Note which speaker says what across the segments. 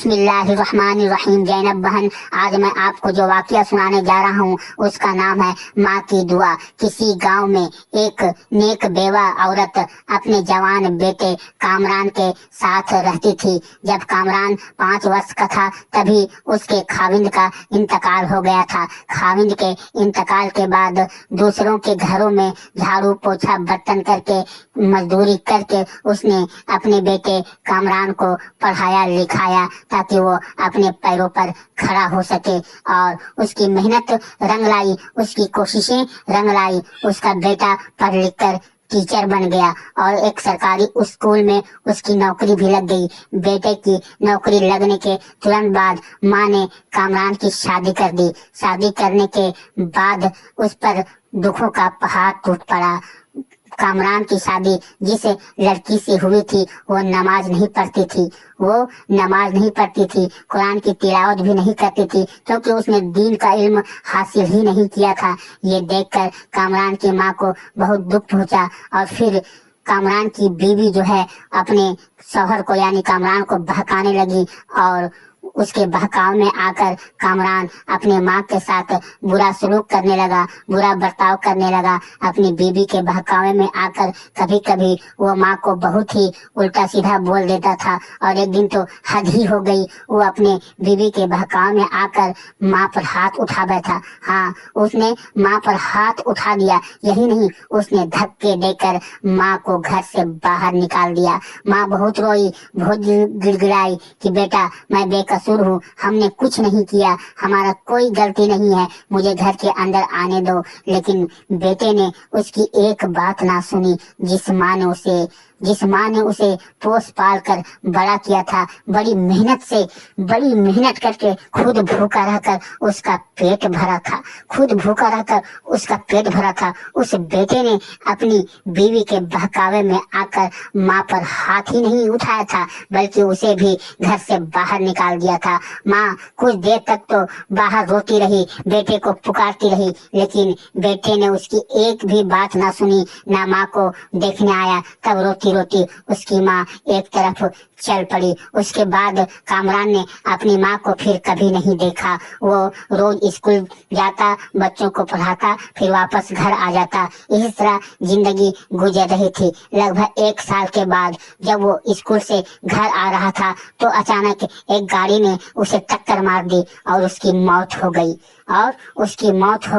Speaker 1: بسم اللہ الرحمن الرحیم۔ زینب بہن، آج میں آپ کو جو واقعہ سنانے جا رہا ہوں اس کا نام ہے ماں کی دعا۔ کسی گاؤں میں ایک نیک بیوہ عورت اپنے جوان بیٹے کامران کے ساتھ رہتی تھی۔ جب کامران 5 برس کا تھا تبھی اس کے خاوند کا انتقال ہو گیا تھا۔ خاوند کے انتقال کے بعد دوسروں کے گھروں میں جھاڑو پوچھا برتن کر کے مزدوری کر کے اس نے اپنے بیٹے کامران کو پڑھایا لکھایا تاکہ وہ اپنے پیروں پر کھڑا ہو سکے، اور اس کی محنت رنگ لائی، اس کی کوششیں رنگ لائی۔ اس کا بیٹا پڑھ لکھ کر ٹیچر بن گیا اور ایک سرکاری اسکول میں اس کی نوکری بھی لگ گئی۔ بیٹے کی نوکری لگنے کے ترنت بعد ماں نے کامران کی شادی کر دی۔ شادی کرنے کے بعد اس پر دکھوں کا پہاڑ ٹوٹ پڑا۔ کامران کی شادی جس لڑکی سے ہوئی تھی وہ نماز نہیں پڑھتی تھی، قرآن کی تلاوت بھی نہیں کرتی تھی، کیونکہ اس نے دین کا علم حاصل ہی نہیں کیا تھا۔ یہ دیکھ کر کامران کی ماں کو بہت دکھ پہنچا، اور پھر کامران کی بیوی جو ہے اپنے شوہر کو یعنی کامران کو بہکانے لگی، اور اس کے بہکاؤ میں آ کر کامران اپنے ماں کے ساتھ برا سلوک کرنے لگا، برا برتاؤ کرنے لگا۔ اپنی بیوی کے بہکاوے میں آ کر کبھی کبھی وہ ماں کو بہت ہی الٹا سیدھا بول دیتا تھا، اور ایک دن تو حد ہی ہو گئی، وہ اپنے بیوی کے بہکاوے میں آ کر ماں پر ہاتھ اٹھا بیٹھا۔ ہاں، اس نے ماں پر ہاتھ اٹھا دیا، یہی نہیں اس نے دھکے دے کر ماں کو گھر سے باہر نکال دیا۔ ماں بہت روئی، بہت گڑ گڑائی کہ بیٹا میں بے قصور ہوں، ہم نے کچھ نہیں کیا، ہمارا کوئی غلطی نہیں ہے، مجھے گھر کے اندر آنے دو۔ لیکن بیٹے نے اس کی ایک بات نہ سنی۔ جس ماں نے اسے پوس پال کر بڑا کیا تھا، بڑی محنت کر کے خود بھوکا رہ کر اس کا پیٹ بھرا تھا، اس بیٹے نے اپنی بیوی کے بہکاوے میں آ کر ماں پر ہاتھ ہی نہیں اٹھایا تھا، بلکہ اسے بھی گھر سے باہر نکال دیا تھا۔ ماں کچھ دیر تک تو باہر روتی رہی، بیٹے کو پکارتی رہی، لیکن بیٹے نے اس کی ایک بھی بات نہ سنی، نہ ماں کو دیکھنے آیا۔ تب روتی روتی اس کی ماں ایک طرف چل پڑی۔ اس کے بعد کامران نے اپنی ماں کو پھر کبھی نہیں دیکھا۔ وہ روز اسکول جاتا، بچوں کو پڑھاتا، پھر واپس گھر آ جاتا۔ اس طرح زندگی گزر رہی تھی۔ لگ بھگ 1 سال کے بعد جب وہ اسکول سے گھر آ رہا تھا تو اچانک ایک گاڑی نے اسے ٹکر مار دی اور اس کی موت ہو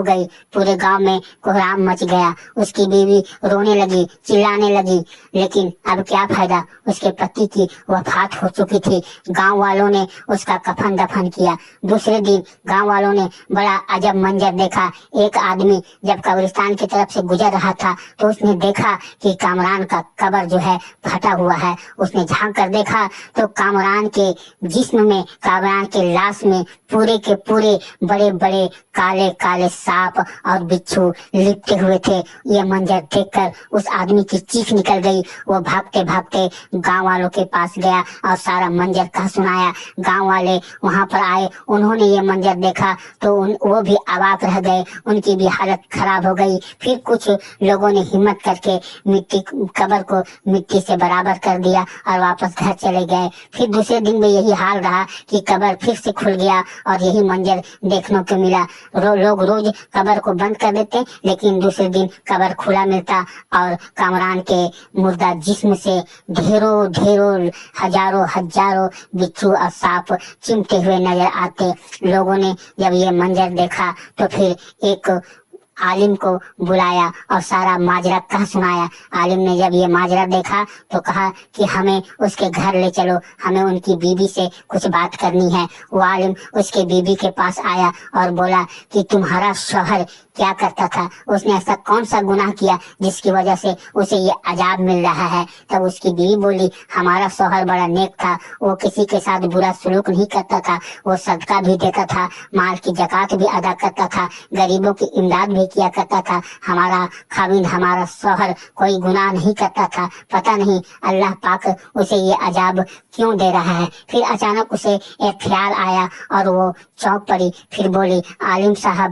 Speaker 1: گئی۔ پورے گاؤں میں کوہرام مچ گیا۔ اس کی بیوی رونے لگی، چلانے لگی، لیکن اب کیا فائدہ، اس کے پتی کی وفات ہو چکی تھی۔ گاؤں والوں نے اس کا کفن دفن کیا۔ دوسرے دن گاؤں والوں نے بڑا عجب منظر دیکھا۔ ایک آدمی جب قبرستان کی طرف سے گزر رہا تھا تو اس نے دیکھا کہ کامران کا قبر جو ہے پھٹا ہوا ہے۔ اس نے جھانک کر دیکھا تو کامران کے جسم میں، کامران کے لاش میں پورے کے پورے بڑے بڑے کالے کالے سانپ اور بچھو لپٹے ہوئے تھے۔ یہ منظر دیکھ کر اس آدمی کی چیخ نکل گئی۔ وہ بھاگتے بھاگتے گاؤں والوں کے پاس گیا اور سارا منظر کہا سنایا۔ گاؤں والے وہاں پر آئے، انہوں نے یہ منظر دیکھا تو وہ بھی آواک رہ گئے، ان کی بھی حالت خراب ہو گئی۔ پھر کچھ لوگوں نے ہمت کر کے قبر کو مٹی سے برابر کر دیا اور واپس گھر چلے گئے۔ پھر دوسرے دن میں یہی حال رہا کہ قبر پھر سے کھل گیا اور یہی منظر دیکھنے کو ملا۔ لوگ روز قبر کو بند کر دیتے، لیکن دوسرے دن قبر کھلا ملتا اور کامران کے مردہ جسم سے ڈھیروں ہزاروں بچھو اور سانپ چمٹے ہوئے نظر آتے۔ لوگوں نے جب یہ منظر دیکھا تو پھر ایک عالم کو بلایا اور سارا ماجرا کہا سنایا۔ عالم نے جب یہ ماجرا دیکھا تو کہا کہ ہمیں اس کے گھر لے چلو، ہمیں ان کی بیوی سے کچھ بات کرنی ہے۔ وہ عالم اس کے بیوی کے پاس آیا اور بولا کہ تمہارا شوہر کیا کرتا تھا، اس نے ایسا کون سا گناہ کیا جس کی وجہ سے اسے یہ عذاب مل رہا ہے؟ تب اس کی بیوی بولی ہمارا شوہر بڑا نیک تھا، وہ کسی کے ساتھ برا سلوک نہیں کرتا تھا، وہ صدقہ بھی دیتا تھا، مال کی زکوٰۃ بھی ادا کرتا تھا، غریبوں کی امداد بھی کیا کرتا تھا۔ ہمارا خاوند، ہمارا شوہر کوئی گناہ نہیں کرتا تھا، پتہ نہیں اللہ پاک اسے یہ عذاب کیوں دے رہا ہے۔ پھر اچانک اسے ایک خیال آیا اور وہ چونک پڑی، پھر بولی عالم صاحب